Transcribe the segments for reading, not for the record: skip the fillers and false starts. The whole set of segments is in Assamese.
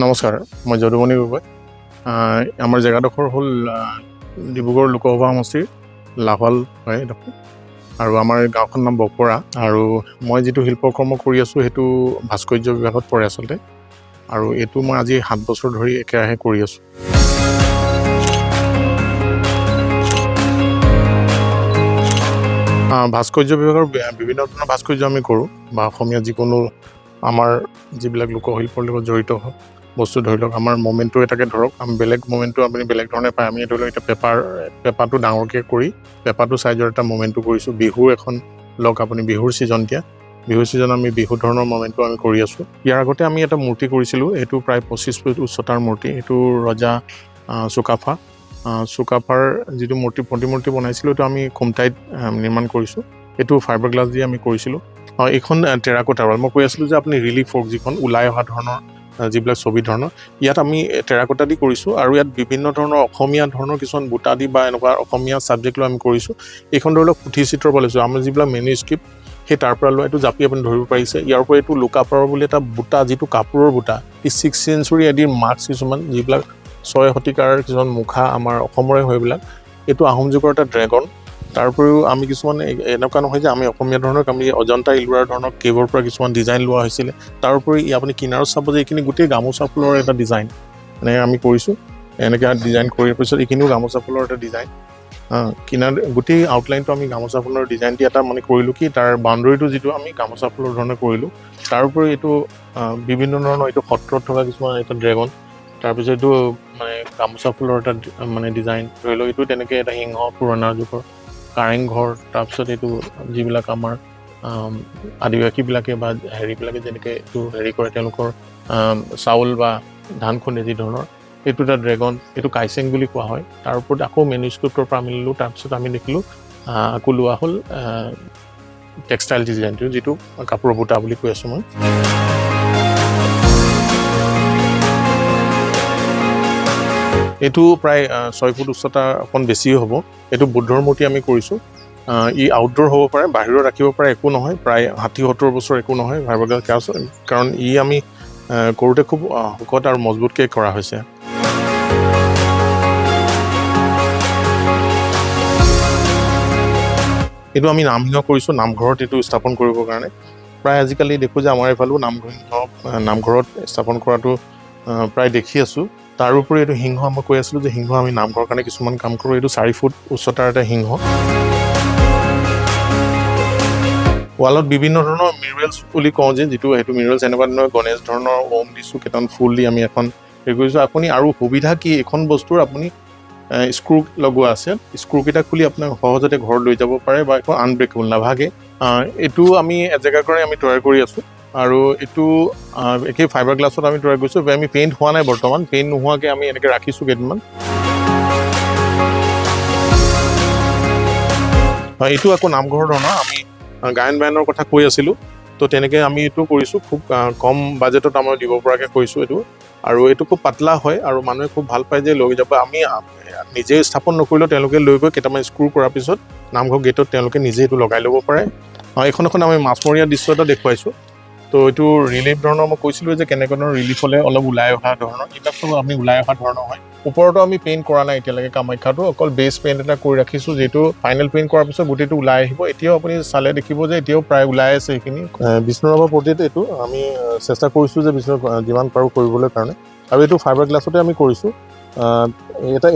নমস্কাৰ, মই যদুমনি গগৈ। আমাৰ জেগাডোখৰ হ'ল ডিব্ৰুগড় লোকসভা সমষ্টিৰ লাহোৱাল হয় এডোখৰ, আৰু আমাৰ গাঁওখন নাম বকৰা। আৰু মই যিটো শিল্পকৰ্ম কৰি আছোঁ সেইটো ভাস্কৰ্য বিভাগত পৰে আচলতে, আৰু এইটো মই আজি 7 বছৰ ধৰি একেৰাহে কৰি আছোঁ। ভাস্কৰ্য বিভাগৰ বিভিন্ন ধৰণৰ ভাস্কৰ্য আমি কৰোঁ, বা অসমীয়া যিকোনো আমাৰ যিবিলাক লোকশিল্পৰ লগত জড়িত বস্তু, ধৰি লওক আমাৰ মমেণ্টটো এটাকে ধৰক, আমি বেলেগ মমেণ্টটো আপুনি বেলেগ ধৰণে পায়। আমি ধৰি লওক এতিয়া পেপাৰটো ডাঙৰকৈ কৰি পেপাৰটো চাইজৰ এটা মমেণ্টটো কৰিছোঁ। বিহু এখন লওক, আপুনি বিহুৰ ছিজন, এতিয়া বিহুৰ ছিজন আমি বিহু ধৰণৰ মমেণ্টটো আমি কৰি আছোঁ। ইয়াৰ আগতে আমি এটা মূৰ্তি কৰিছিলোঁ, এইটো প্ৰায় 25 ফুট উচ্চতাৰ মূৰ্তি। এইটো ৰজা চুকাফাৰ যিটো প্ৰতিমূৰ্তি বনাইছিলোঁ, এইটো আমি খুমটাইত নিৰ্মাণ কৰিছোঁ। এইটো ফাইবাৰ গ্লাছ দি আমি কৰিছিলোঁ। এইখন টেৰাকোটা ৱাল, মই কৈ আছিলোঁ যে আপুনি ৰিলিফ ৱৰ্ক যিখন ওলাই অহা ধৰণৰ যিবিলাক ছবি ধৰণৰ, ইয়াত আমি টেৰাকোটা দি কৰিছোঁ। আৰু ইয়াত বিভিন্ন ধৰণৰ অসমীয়া ধৰণৰ কিছুমান বুটা দি বা এনেকুৱা অসমীয়া ছাবজেক্ট লৈ আমি কৰিছোঁ। এইখন ধৰি লওক পুথি চিত্ৰৰ পৰা লৈছোঁ, আমাৰ যিবিলাক মেনুস্ক্ৰিপ্ট সেই তাৰ পৰা লোৱা। এইটো জাপি আপুনি ধৰিব পাৰিছে। ইয়াৰ পৰা এইটো লোকাপাৰৰ বুলি এটা বুটা, যিটো কাপোৰৰ বুটা, এই 6th চেঞ্চুৰী আদিৰ মাৰ্কছ কিছুমান, যিবিলাক 6 শতিকাৰ কিছুমান মুখা আমাৰ অসমৰে হয় এইবিলাক। এইটো আহোম যুগৰ এটা ড্ৰেগন। তাৰ উপৰিও আমি কিছুমান এনেকুৱা নহয় যে আমি অসমীয়া ধৰণৰ, আমি অজন্তা ইলোৰাৰ ধৰণৰ কেভৰ পৰা কিছুমান ডিজাইন লোৱা হৈছিলে। তাৰ উপৰি আপুনি কিনাৰত চাব যে এইখিনি গোটেই গামোচা ফুলৰ এটা ডিজাইন এনেকৈ আমি কৰিছোঁ। এনেকৈ ডিজাইন কৰাৰ পিছত এইখিনিও গামোচা ফুলৰ এটা ডিজাইন, কিনাৰ গোটেই আউটলাইনটো আমি গামোচা ফুলৰ ডিজাইন দি এটা মানে কৰিলোঁ, কি তাৰ বাউণ্ডেৰীটো যিটো আমি গামোচা ফুলৰ ধৰণে কৰিলোঁ। তাৰ উপৰি এইটো বিভিন্ন ধৰণৰ, এইটো সত্ৰত থকা কিছুমান এটা ড্ৰেগন। তাৰপিছত এইটো মানে গামোচা ফুলৰ এটা মানে ডিজাইন, ধৰি লওক এইটো তেনেকৈ এটা সিংহ, পুৰণা যুগৰ কাৰেংঘৰ। তাৰপিছত এইটো যিবিলাক আমাৰ আদিবাসীবিলাকে বা হেৰিবিলাকে যেনেকৈ এইটো হেৰি কৰে, তেওঁলোকৰ চাউল বা ধান খুন্দে যি ধৰণৰ, এইটো এটা ড্ৰেগন, এইটো কাইচেং বুলি কোৱা হয়। তাৰ ওপৰত আকৌ মেনুস্ক্ৰিপ্টৰ পৰা আমি ল'লোঁ। তাৰপিছত আমি দেখিলোঁ আকৌ লোৱা হ'ল টেক্সটাইল ডিজাইনটো, যিটো কাপোৰৰ বুটা বুলি কৈ আছোঁ মই। এইটো প্ৰায় 6 ফুট উচ্চতা, অকণ বেছিও হ'ব। এইটো বুদ্ধৰ মূৰ্তি আমি কৰিছোঁ। ই আউটডোৰ হ'ব পাৰে, বাহিৰত ৰাখিব পাৰে, একো নহয়। প্ৰায় 60-70 বছৰ একো নহয় ফাইবাৰ গ্লাছ, কাৰণ ই আমি কৰোঁতে খুব শকত আৰু মজবুতকৈ কৰা হৈছে। এইটো আমি নামসিংহ কৰিছোঁ, নামঘৰত এইটো স্থাপন কৰিবৰ কাৰণে। প্ৰায় আজিকালি দেখোঁ যে আমাৰ এইফালেও নামঘৰত স্থাপন কৰাটো প্ৰায় দেখি আছোঁ। তাৰোপৰি এইটো সিংহ, মই কৈ আছিলোঁ যে সিংহ আমি নামঘৰৰ কাৰণে কিছুমান কাম কৰোঁ। এইটো 4 ফুট উচ্চতাৰ এটা সিংহ। ৱালত বিভিন্ন ধৰণৰ মিউৰেলছ বুলি কওঁ যে, যিটো সেইটো মিউৰেলছ এনেকুৱা ধৰণৰ গণেশ ধৰণৰ ওম দিছোঁ, কেইটামান ফুল দি আমি এখন হেৰি কৰিছোঁ। আপুনি আৰু সুবিধা কি, এইখন বস্তুৰ আপুনি স্ক্ৰু লগোৱা আছে। স্ক্ৰুকেইটা খুলি আপোনাক সহজতে ঘৰত লৈ যাব পাৰে, বা এখন আনব্ৰেকেবল, নাভাগে। এইটো আমি এজেগাৰ কাৰণে আমি তৈয়াৰ কৰি আছোঁ, আৰু এইটো একেই ফাইবাৰ গ্লাছত আমি তৈয়াৰ কৰিছোঁ। আমি পেইণ্ট হোৱা নাই বৰ্তমান, পেইণ্ট নোহোৱাকৈ আমি এনেকৈ ৰাখিছোঁ কেইদিনমান। এইটো আকৌ নামঘৰৰ ধৰণৰ, আমি গায়ন বায়নৰ কথা কৈ আছিলোঁ, তো তেনেকৈ আমি এইটো কৰিছোঁ। খুব কম বাজেটত আমাৰ দিব পৰাকৈ কৰিছোঁ এইটো। আৰু এইটো খুব পাতলা হয়, আৰু মানুহে খুব ভাল পায় যে লৈ যাব। আমি নিজে স্থাপন নকৰিলেও তেওঁলোকে লৈ গৈ কেইটামান স্ক্ৰু কৰাৰ পিছত নামঘৰ গেটত তেওঁলোকে নিজে এইটো লগাই ল'ব পাৰে। এইখন আমি মাছমৰীয়া দৃশ্য এটা দেখুৱাইছোঁ। তো এইটো ৰিলিফ ধৰণৰ, মই কৈছিলোঁ যে কেনেকুৱা ধৰণৰ ৰিলিফ হ'লে অলপ ওলাই অহা ধৰণৰ, এইবিলাক চব আমি ওলাই অহা ধৰণৰ হয়। ওপৰতো আমি পেইণ্ট কৰা নাই এতিয়ালৈকে কামাখ্যাটো, অকল বেছ পেইণ্ট এটা কৰি ৰাখিছোঁ, যিটো ফাইনেল পেইণ্ট কৰাৰ পিছত গোটেইটো ওলাই আহিব। এতিয়াও আপুনি চালে দেখিব যে এতিয়াও প্ৰায় ওলাই আছে সেইখিনি। বিষ্ণু ৰাভা প্ৰতিত এইটো আমি চেষ্টা কৰিছোঁ যে বিষ্ণু যিমান পাৰোঁ কৰিবলৈ কাৰণে। আৰু এইটো ফাইবাৰ গ্লাছতে আমি কৰিছোঁ।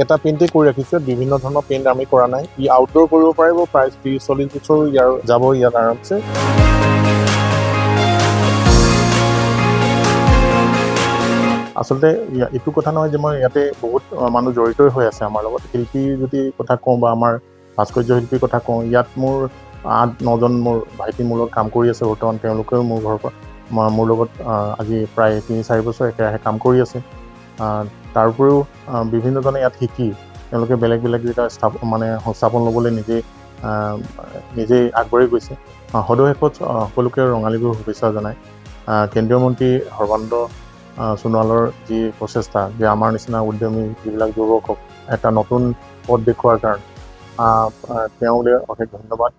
এটা পেইণ্টেই কৰি ৰাখিছোঁ, বিভিন্ন ধৰণৰ পেইণ্ট আমি কৰা নাই। ই আউটডোৰ কৰিব পাৰিব, প্ৰায় 30-40 বছৰ ইয়াৰ যাব ইয়াত আৰামছে। আচলতে এইটো কথা নহয় যে মই ইয়াতে বহুত মানুহ জড়িতই হৈ আছে আমাৰ লগত। শিল্পী যদি কথা কওঁ, বা আমাৰ ভাস্কৰ্য শিল্পীৰ কথা কওঁ, ইয়াত মোৰ 8-9জন মোৰ ভাইটি মোৰ লগত কাম কৰি আছে বৰ্তমান। তেওঁলোকেও মোৰ ঘৰৰ পৰা মোৰ লগত আজি প্ৰায় 3-4 বছৰ একেৰাহে কাম কৰি আছে। তাৰ উপৰিও বিভিন্নজনে ইয়াত শিকি তেওঁলোকে বেলেগ বেলেগ জেগা সংস্থাপন ল'বলৈ নিজেই আগবাঢ়ি গৈছে। সদশেষত সকলোকে ৰঙালী বিহুৰ শুভেচ্ছা জনাই কেন্দ্ৰীয় মন্ত্ৰী সৰ্বানন্দ সোণোৱালৰ যি প্ৰচেষ্টা, যে আমাৰ নিচিনা উদ্যমী যিবিলাক যুৱকক এটা নতুন পথ দেখুওৱাৰ কাৰণে তেওঁলৈ অশেষ ধন্যবাদ।